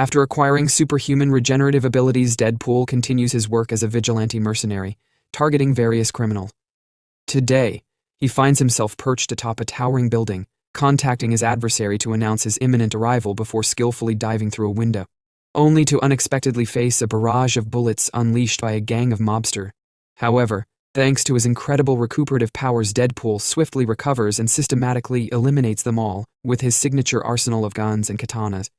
After acquiring superhuman regenerative abilities, Deadpool continues his work as a vigilante mercenary, targeting various criminals. Today, he finds himself perched atop a towering building, contacting his adversary to announce his imminent arrival before skillfully diving through a window, only to unexpectedly face a barrage of bullets unleashed by a gang of mobsters. However, thanks to his incredible recuperative powers, Deadpool swiftly recovers and systematically eliminates them all with his signature arsenal of guns and katanas.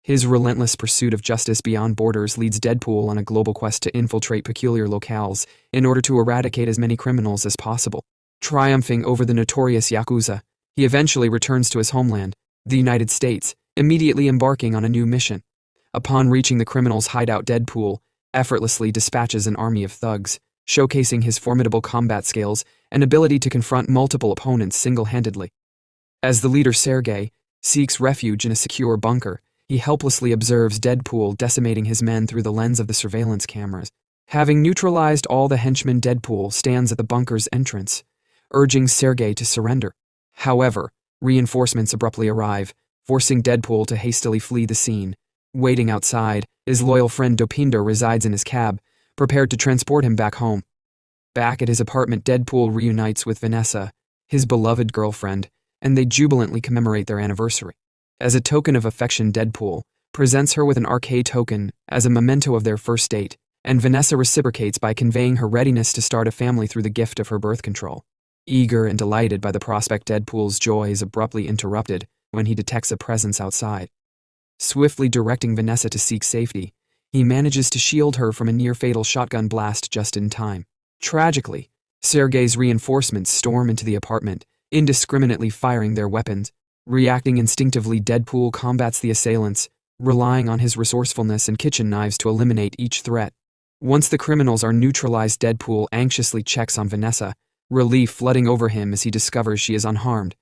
His relentless pursuit of justice beyond borders leads Deadpool on a global quest to infiltrate peculiar locales in order to eradicate as many criminals as possible. Triumphing over the notorious Yakuza, he eventually returns to his homeland, the United States, immediately embarking on a new mission. Upon reaching the criminals' hideout, Deadpool effortlessly dispatches an army of thugs, showcasing his formidable combat skills and ability to confront multiple opponents single-handedly. As the leader, Sergei seeks refuge in a secure bunker, he helplessly observes Deadpool decimating his men through the lens of the surveillance cameras. Having neutralized all the henchmen, Deadpool stands at the bunker's entrance, urging Sergei to surrender. However, reinforcements abruptly arrive, forcing Deadpool to hastily flee the scene. Waiting outside, his loyal friend Dopinder resides in his cab, prepared to transport him back home. Back at his apartment, Deadpool reunites with Vanessa, his beloved girlfriend, and they jubilantly commemorate their anniversary. As a token of affection, Deadpool presents her with an arcade token as a memento of their first date, and Vanessa reciprocates by conveying her readiness to start a family through the gift of her birth control. Eager and delighted by the prospect, Deadpool's joy is abruptly interrupted when he detects a presence outside. Swiftly directing Vanessa to seek safety, he manages to shield her from a near-fatal shotgun blast just in time. Tragically, Sergei's reinforcements storm into the apartment, indiscriminately firing their weapons. Reacting instinctively, Deadpool combats the assailants, relying on his resourcefulness and kitchen knives to eliminate each threat. Once the criminals are neutralized, Deadpool anxiously checks on Vanessa, relief flooding over him as he discovers she is unharmed.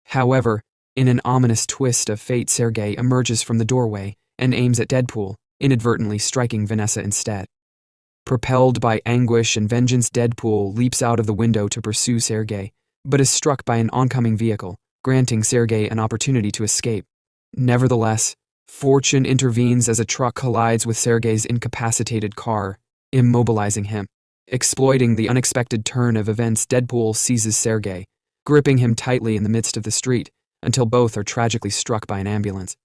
However, in an ominous twist of fate, Sergei emerges from the doorway and aims at Deadpool, inadvertently striking Vanessa instead. Propelled by anguish and vengeance, Deadpool leaps out of the window to pursue Sergei, but is struck by an oncoming vehicle, granting Sergei an opportunity to escape. Nevertheless, fortune intervenes as a truck collides with Sergei's incapacitated car, immobilizing him. Exploiting the unexpected turn of events, Deadpool seizes Sergei, gripping him tightly in the midst of the street, until both are tragically struck by an ambulance.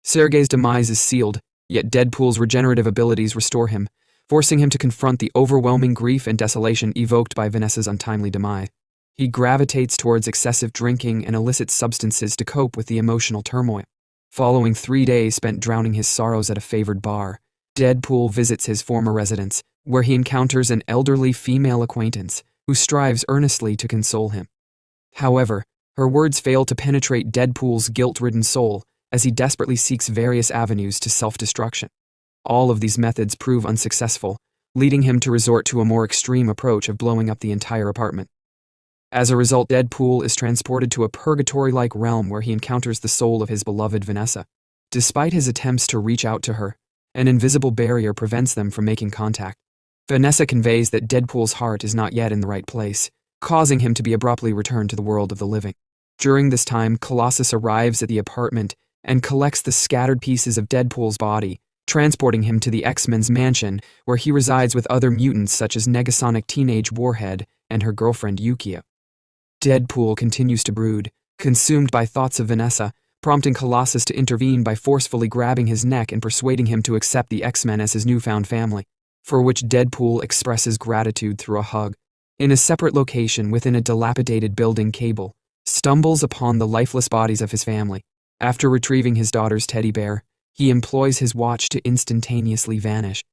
Sergei's demise is sealed, yet Deadpool's regenerative abilities restore him, forcing him to confront the overwhelming grief and desolation evoked by Vanessa's untimely demise. He gravitates towards excessive drinking and illicit substances to cope with the emotional turmoil. Following 3 days spent drowning his sorrows at a favored bar, Deadpool visits his former residence, where he encounters an elderly female acquaintance who strives earnestly to console him. However, her words fail to penetrate Deadpool's guilt-ridden soul as he desperately seeks various avenues to self-destruction. All of these methods prove unsuccessful, leading him to resort to a more extreme approach of blowing up the entire apartment. As a result, Deadpool is transported to a purgatory-like realm where he encounters the soul of his beloved Vanessa. Despite his attempts to reach out to her, an invisible barrier prevents them from making contact. Vanessa conveys that Deadpool's heart is not yet in the right place, causing him to be abruptly returned to the world of the living. During this time, Colossus arrives at the apartment and collects the scattered pieces of Deadpool's body, transporting him to the X-Men's mansion, where he resides with other mutants such as Negasonic Teenage Warhead and her girlfriend Yukio. Deadpool continues to brood, consumed by thoughts of Vanessa, prompting Colossus to intervene by forcefully grabbing his neck and persuading him to accept the X-Men as his newfound family, for which Deadpool expresses gratitude through a hug. In a separate location within a dilapidated building, Cable stumbles upon the lifeless bodies of his family. After retrieving his daughter's teddy bear, he employs his watch to instantaneously vanish.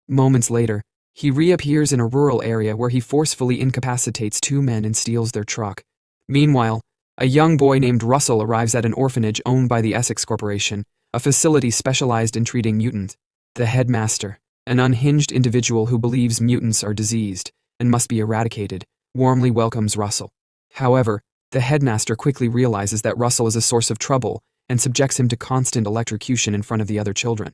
Moments later, he reappears in a rural area where he forcefully incapacitates 2 men and steals their truck. Meanwhile, a young boy named Russell arrives at an orphanage owned by the Essex Corporation, a facility specialized in treating mutants. The headmaster, an unhinged individual who believes mutants are diseased and must be eradicated, warmly welcomes Russell. However, the headmaster quickly realizes that Russell is a source of trouble and subjects him to constant electrocution in front of the other children.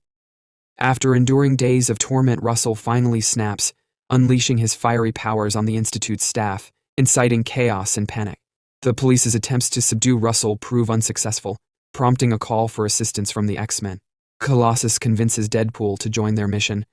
After enduring days of torment, Russell finally snaps, unleashing his fiery powers on the Institute's staff, inciting chaos and panic. The police's attempts to subdue Russell prove unsuccessful, prompting a call for assistance from the X-Men. Colossus convinces Deadpool to join their mission,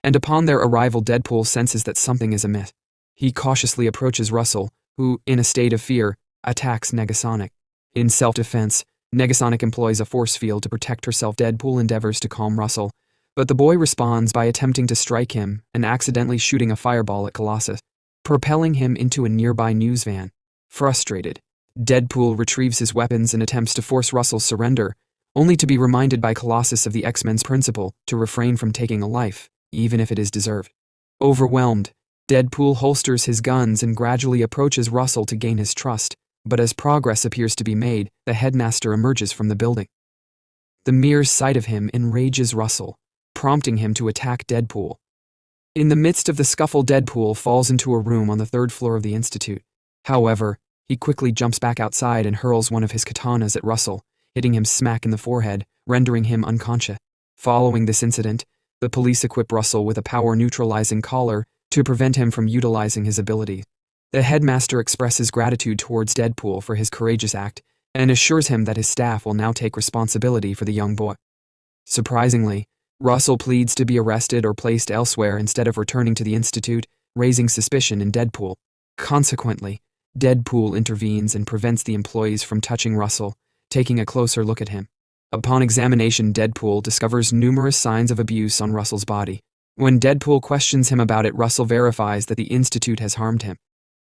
and upon their arrival Deadpool senses that something is amiss. He cautiously approaches Russell, who, in a state of fear, attacks Negasonic. In self-defense, Negasonic employs a force field to protect herself. Deadpool endeavors to calm Russell, but the boy responds by attempting to strike him and accidentally shooting a fireball at Colossus, propelling him into a nearby news van. Frustrated, Deadpool retrieves his weapons and attempts to force Russell's surrender, only to be reminded by Colossus of the X-Men's principle to refrain from taking a life, even if it is deserved. Overwhelmed, Deadpool holsters his guns and gradually approaches Russell to gain his trust, but as progress appears to be made, the headmaster emerges from the building. The mere sight of him enrages Russell, prompting him to attack Deadpool. In the midst of the scuffle, Deadpool falls into a room on the third floor of the Institute. However, he quickly jumps back outside and hurls one of his katanas at Russell, hitting him smack in the forehead, rendering him unconscious. Following this incident, the police equip Russell with a power-neutralizing collar to prevent him from utilizing his ability. The headmaster expresses gratitude towards Deadpool for his courageous act and assures him that his staff will now take responsibility for the young boy. Surprisingly, Russell pleads to be arrested or placed elsewhere instead of returning to the Institute, raising suspicion in Deadpool. Consequently, Deadpool intervenes and prevents the employees from touching Russell, taking a closer look at him. Upon examination, Deadpool discovers numerous signs of abuse on Russell's body. When Deadpool questions him about it, Russell verifies that the Institute has harmed him.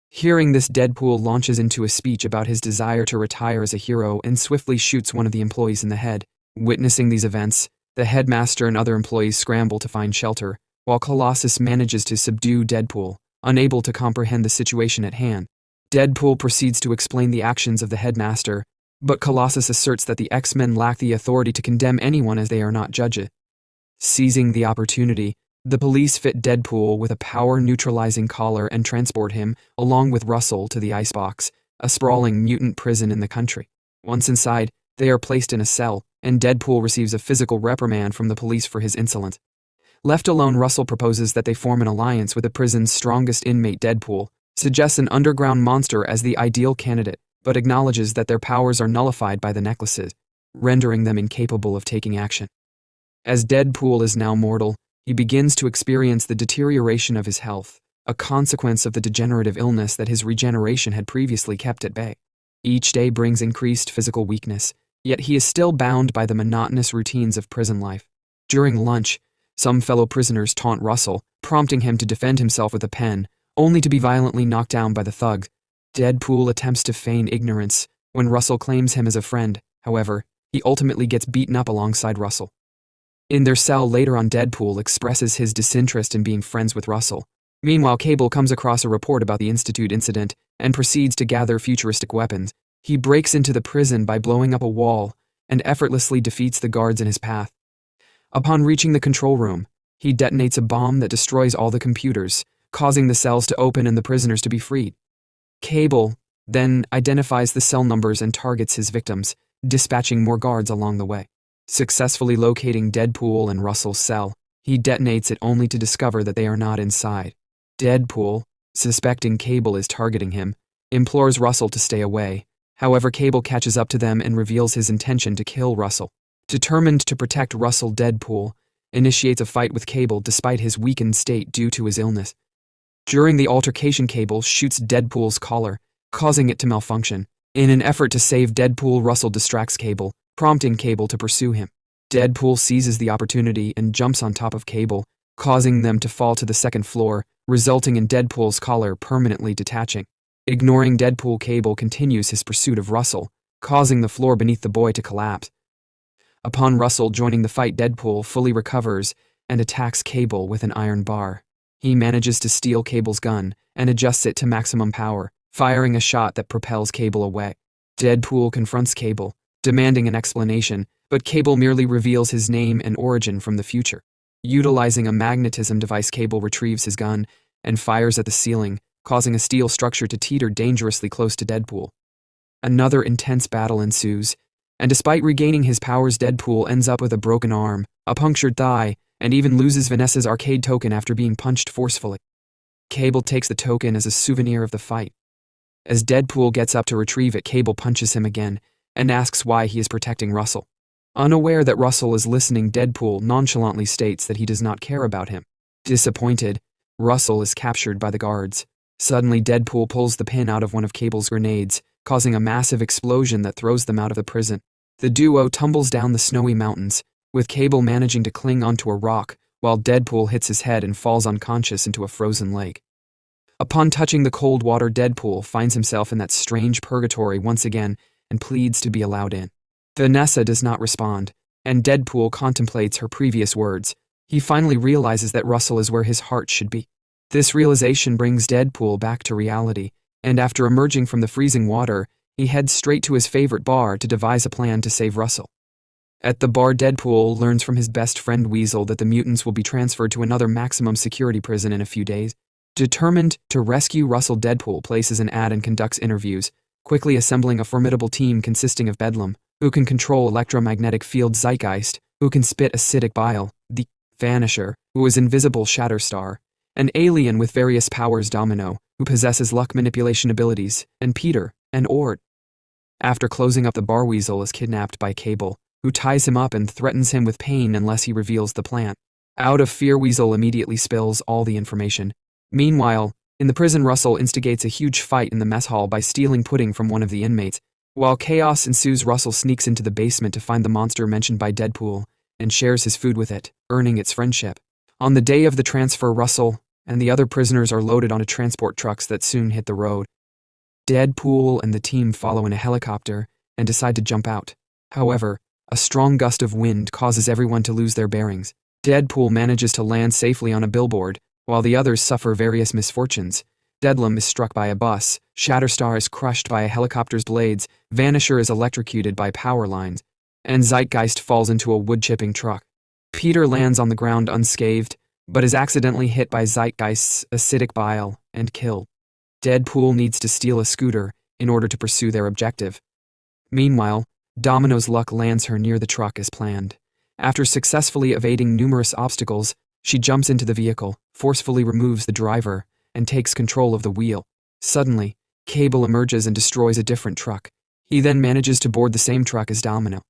Hearing this, Deadpool launches into a speech about his desire to retire as a hero and swiftly shoots one of the employees in the head. Witnessing these events, the headmaster and other employees scramble to find shelter, while Colossus manages to subdue Deadpool, unable to comprehend the situation at hand. Deadpool proceeds to explain the actions of the headmaster, but Colossus asserts that the X-Men lack the authority to condemn anyone as they are not judges. Seizing the opportunity, the police fit Deadpool with a power-neutralizing collar and transport him, along with Russell, to the Icebox, a sprawling mutant prison in the country. Once inside, they are placed in a cell, and Deadpool receives a physical reprimand from the police for his insolence. Left alone, Russell proposes that they form an alliance with the prison's strongest inmate. Deadpool suggests an underground monster as the ideal candidate, but acknowledges that their powers are nullified by the necklaces, rendering them incapable of taking action. As Deadpool is now mortal, he begins to experience the deterioration of his health, a consequence of the degenerative illness that his regeneration had previously kept at bay. Each day brings increased physical weakness, yet he is still bound by the monotonous routines of prison life. During lunch, some fellow prisoners taunt Russell, prompting him to defend himself with a pen, only to be violently knocked down by the thugs. Deadpool attempts to feign ignorance when Russell claims him as a friend. However, he ultimately gets beaten up alongside Russell. In their cell later on, Deadpool expresses his disinterest in being friends with Russell. Meanwhile, Cable comes across a report about the Institute incident and proceeds to gather futuristic weapons. He breaks into the prison by blowing up a wall and effortlessly defeats the guards in his path. Upon reaching the control room, he detonates a bomb that destroys all the computers, causing the cells to open and the prisoners to be freed. Cable then identifies the cell numbers and targets his victims, dispatching more guards along the way. Successfully locating Deadpool and Russell's cell, he detonates it only to discover that they are not inside. Deadpool, suspecting Cable is targeting him, implores Russell to stay away. However, Cable catches up to them and reveals his intention to kill Russell. Determined to protect Russell, Deadpool initiates a fight with Cable despite his weakened state due to his illness. During the altercation, Cable shoots Deadpool's collar, causing it to malfunction. In an effort to save Deadpool, Russell distracts Cable, prompting Cable to pursue him. Deadpool seizes the opportunity and jumps on top of Cable, causing them to fall to the second floor, resulting in Deadpool's collar permanently detaching. Ignoring Deadpool, Cable continues his pursuit of Russell, causing the floor beneath the boy to collapse. Upon Russell joining the fight, Deadpool fully recovers and attacks Cable with an iron bar. He manages to steal Cable's gun and adjusts it to maximum power, firing a shot that propels Cable away. Deadpool confronts Cable, demanding an explanation, but Cable merely reveals his name and origin from the future. Utilizing a magnetism device, Cable retrieves his gun and fires at the ceiling, causing a steel structure to teeter dangerously close to Deadpool. Another intense battle ensues, and despite regaining his powers, Deadpool ends up with a broken arm, a punctured thigh, and even loses Vanessa's arcade token after being punched forcefully. Cable takes the token as a souvenir of the fight. As Deadpool gets up to retrieve it, Cable punches him again and asks why he is protecting Russell. Unaware that Russell is listening, Deadpool nonchalantly states that he does not care about him. Disappointed, Russell is captured by the guards. Suddenly, Deadpool pulls the pin out of one of Cable's grenades, causing a massive explosion that throws them out of the prison. The duo tumbles down the snowy mountains, with Cable managing to cling onto a rock, while Deadpool hits his head and falls unconscious into a frozen lake. Upon touching the cold water, Deadpool finds himself in that strange purgatory once again and pleads to be allowed in. Vanessa does not respond, and Deadpool contemplates her previous words. He finally realizes that Russell is where his heart should be. This realization brings Deadpool back to reality, and after emerging from the freezing water, he heads straight to his favorite bar to devise a plan to save Russell. At the bar, Deadpool learns from his best friend Weasel that the mutants will be transferred to another maximum security prison in a few days. Determined to rescue Russell, Deadpool places an ad and conducts interviews, quickly assembling a formidable team consisting of Bedlam, who can control electromagnetic field, Zeitgeist, who can spit acidic bile, the Vanisher, who is invisible, Shatterstar, an alien with various powers, Domino, who possesses luck manipulation abilities, and Peter, an Ord. After closing up the bar, Weasel is kidnapped by Cable, who ties him up and threatens him with pain unless he reveals the plan. Out of fear, Weasel immediately spills all the information. Meanwhile, in the prison, Russell instigates a huge fight in the mess hall by stealing pudding from one of the inmates. While chaos ensues, Russell sneaks into the basement to find the monster mentioned by Deadpool and shares his food with it, earning its friendship. On the day of the transfer, Russell and the other prisoners are loaded onto transport trucks that soon hit the road. Deadpool and the team follow in a helicopter and decide to jump out. However, a strong gust of wind causes everyone to lose their bearings. Deadpool manages to land safely on a billboard, while the others suffer various misfortunes. Bedlam is struck by a bus, Shatterstar is crushed by a helicopter's blades, Vanisher is electrocuted by power lines, and Zeitgeist falls into a wood-chipping truck. Peter lands on the ground unscathed, but is accidentally hit by Zeitgeist's acidic bile and killed. Deadpool needs to steal a scooter in order to pursue their objective. Meanwhile, Domino's luck lands her near the truck as planned. After successfully evading numerous obstacles, she jumps into the vehicle, forcefully removes the driver, and takes control of the wheel. Suddenly, Cable emerges and destroys a different truck. He then manages to board the same truck as Domino.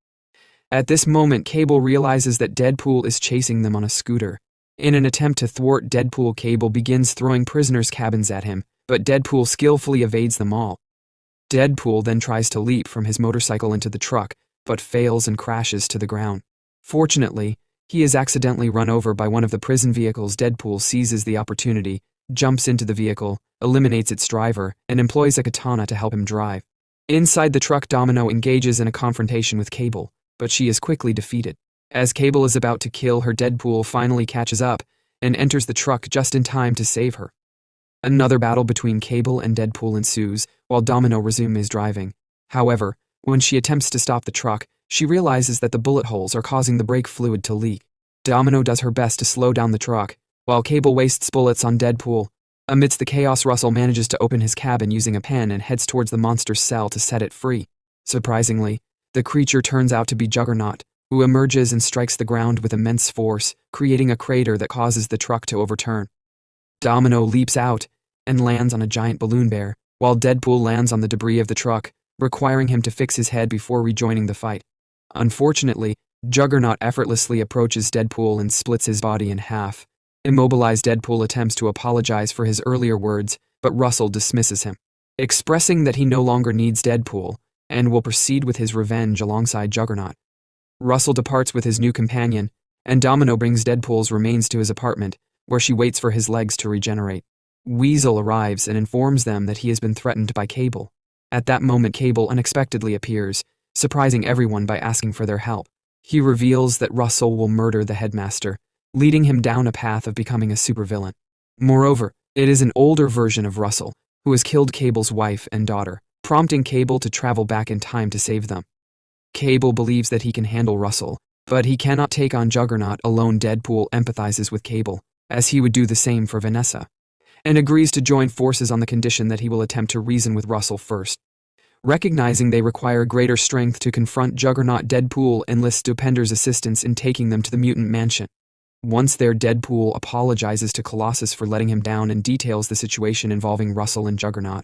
At this moment, Cable realizes that Deadpool is chasing them on a scooter. In an attempt to thwart Deadpool, Cable begins throwing prisoners' cabins at him, but Deadpool skillfully evades them all. Deadpool then tries to leap from his motorcycle into the truck, but fails and crashes to the ground. Fortunately, he is accidentally run over by one of the prison vehicles. Deadpool seizes the opportunity, jumps into the vehicle, eliminates its driver, and employs a katana to help him drive. Inside the truck, Domino engages in a confrontation with Cable, but she is quickly defeated. As Cable is about to kill her, Deadpool finally catches up and enters the truck just in time to save her. Another battle between Cable and Deadpool ensues, while Domino resumes driving. However, when she attempts to stop the truck, she realizes that the bullet holes are causing the brake fluid to leak. Domino does her best to slow down the truck, while Cable wastes bullets on Deadpool. Amidst the chaos, Russell manages to open his cabin using a pen and heads towards the monster's cell to set it free. Surprisingly, the creature turns out to be Juggernaut, who emerges and strikes the ground with immense force, creating a crater that causes the truck to overturn. Domino leaps out and lands on a giant balloon bear, while Deadpool lands on the debris of the truck, requiring him to fix his head before rejoining the fight. Unfortunately, Juggernaut effortlessly approaches Deadpool and splits his body in half. Immobilized, Deadpool attempts to apologize for his earlier words, but Russell dismisses him, expressing that he no longer needs Deadpool and will proceed with his revenge alongside Juggernaut. Russell departs with his new companion, and Domino brings Deadpool's remains to his apartment, where she waits for his legs to regenerate. Weasel arrives and informs them that he has been threatened by Cable. At that moment, Cable unexpectedly appears, surprising everyone by asking for their help. He reveals that Russell will murder the headmaster, leading him down a path of becoming a supervillain. Moreover, it is an older version of Russell, who has killed Cable's wife and daughter, prompting Cable to travel back in time to save them. Cable believes that he can handle Russell, but he cannot take on Juggernaut alone. Deadpool empathizes with Cable, as he would do the same for Vanessa, and agrees to join forces on the condition that he will attempt to reason with Russell first. Recognizing they require greater strength to confront Juggernaut, Deadpool enlists Dupender's assistance in taking them to the mutant mansion. Once there, Deadpool apologizes to Colossus for letting him down and details the situation involving Russell and Juggernaut.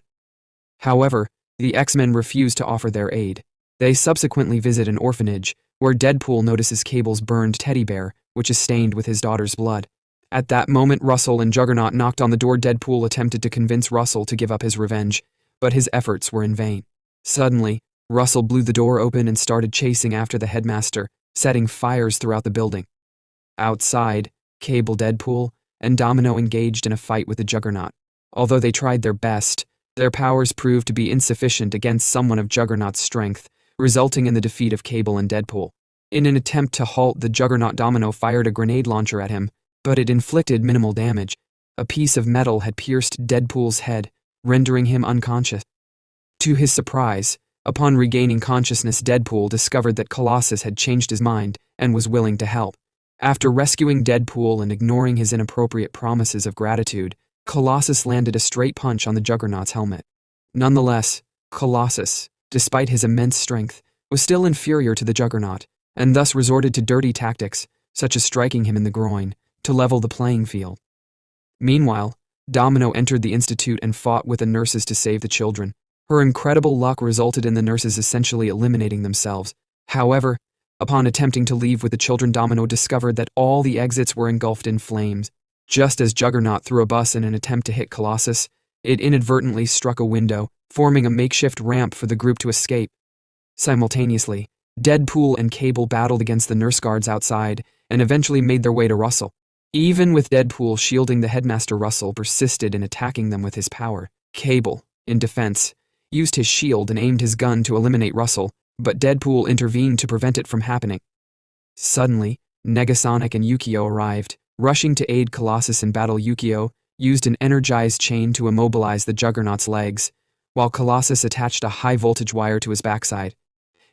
However, the X-Men refuse to offer their aid. They subsequently visit an orphanage, where Deadpool notices Cable's burned teddy bear, which is stained with his daughter's blood. At that moment, Russell and Juggernaut knocked on the door. Deadpool attempted to convince Russell to give up his revenge, but his efforts were in vain. Suddenly, Russell blew the door open and started chasing after the headmaster, setting fires throughout the building. Outside, Cable, Deadpool, and Domino engaged in a fight with the Juggernaut. Although they tried their best, their powers proved to be insufficient against someone of Juggernaut's strength, resulting in the defeat of Cable and Deadpool. In an attempt to halt the Juggernaut, Domino fired a grenade launcher at him, but it inflicted minimal damage. A piece of metal had pierced Deadpool's head, rendering him unconscious. To his surprise, upon regaining consciousness, Deadpool discovered that Colossus had changed his mind and was willing to help. After rescuing Deadpool and ignoring his inappropriate promises of gratitude, Colossus landed a straight punch on the Juggernaut's helmet. Nonetheless, Colossus, despite his immense strength, was still inferior to the Juggernaut, and thus resorted to dirty tactics, such as striking him in the groin, to level the playing field. Meanwhile, Domino entered the institute and fought with the nurses to save the children. Her incredible luck resulted in the nurses essentially eliminating themselves. However, upon attempting to leave with the children, Domino discovered that all the exits were engulfed in flames. Just as Juggernaut threw a bus in an attempt to hit Colossus, it inadvertently struck a window, forming a makeshift ramp for the group to escape. Simultaneously, Deadpool and Cable battled against the nurse guards outside and eventually made their way to Russell. Even with Deadpool shielding the headmaster, Russell persisted in attacking them with his power. Cable, in defense, used his shield and aimed his gun to eliminate Russell, but Deadpool intervened to prevent it from happening. Suddenly, Negasonic and Yukio arrived. Rushing to aid Colossus in battle, Yukio used an energized chain to immobilize the Juggernaut's legs, while Colossus attached a high-voltage wire to his backside.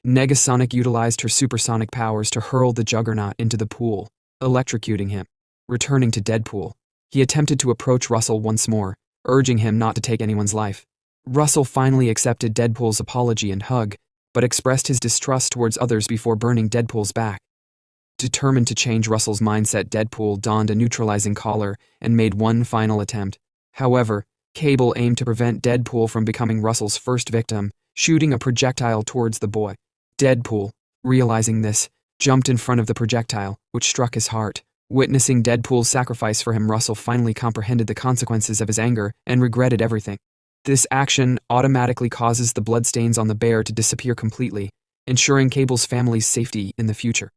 Negasonic utilized her supersonic powers to hurl the Juggernaut into the pool, electrocuting him. Returning to Deadpool, he attempted to approach Russell once more, urging him not to take anyone's life. Russell finally accepted Deadpool's apology and hug, but expressed his distrust towards others before burning Deadpool's back. Determined to change Russell's mindset, Deadpool donned a neutralizing collar and made one final attempt. However, Cable aimed to prevent Deadpool from becoming Russell's first victim, shooting a projectile towards the boy. Deadpool, realizing this, jumped in front of the projectile, which struck his heart. Witnessing Deadpool's sacrifice for him, Russell finally comprehended the consequences of his anger and regretted everything. This action automatically causes the bloodstains on the bear to disappear completely, ensuring Cable's family's safety in the future.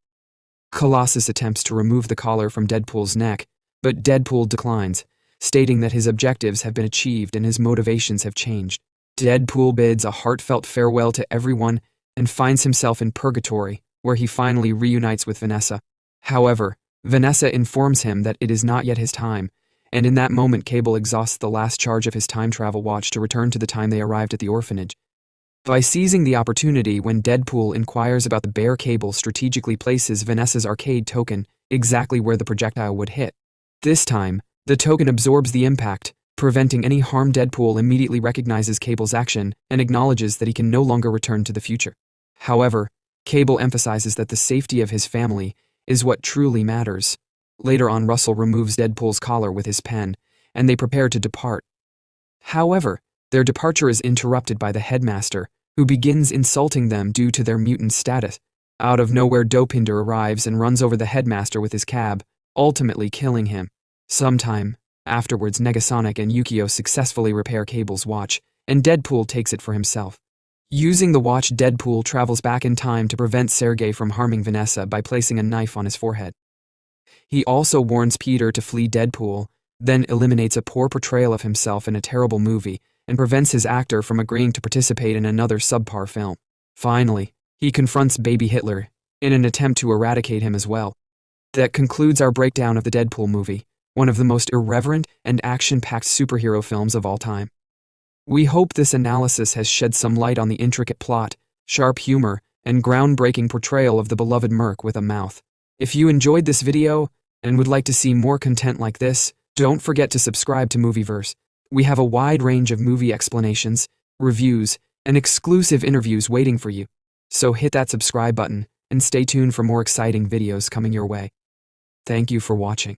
Colossus attempts to remove the collar from Deadpool's neck, but Deadpool declines, stating that his objectives have been achieved and his motivations have changed. Deadpool bids a heartfelt farewell to everyone and finds himself in purgatory, where he finally reunites with Vanessa. However, Vanessa informs him that it is not yet his time, and in that moment Cable exhausts the last charge of his time travel watch to return to the time they arrived at the orphanage. By seizing the opportunity when Deadpool inquires about the bear, Cable strategically places Vanessa's arcade token exactly where the projectile would hit. This time, the token absorbs the impact, preventing any harm. Deadpool immediately recognizes Cable's action and acknowledges that he can no longer return to the future. However, Cable emphasizes that the safety of his family is what truly matters. Later on, Russell removes Deadpool's collar with his pen, and they prepare to depart. However, their departure is interrupted by the headmaster, who begins insulting them due to their mutant status. Out of nowhere, Dopinder arrives and runs over the headmaster with his cab, ultimately killing him. Sometime afterwards, Negasonic and Yukio successfully repair Cable's watch, and Deadpool takes it for himself. Using the watch, Deadpool travels back in time to prevent Sergei from harming Vanessa by placing a knife on his forehead. He also warns Peter to flee Deadpool, then eliminates a poor portrayal of himself in a terrible movie, and prevents his actor from agreeing to participate in another subpar film. Finally, he confronts baby Hitler, in an attempt to eradicate him as well. That concludes our breakdown of the Deadpool movie, one of the most irreverent and action-packed superhero films of all time. We hope this analysis has shed some light on the intricate plot, sharp humor, and groundbreaking portrayal of the beloved Merc with a mouth. If you enjoyed this video and would like to see more content like this, don't forget to subscribe to Movieverse. We have a wide range of movie explanations, reviews, and exclusive interviews waiting for you. So hit that subscribe button and stay tuned for more exciting videos coming your way. Thank you for watching.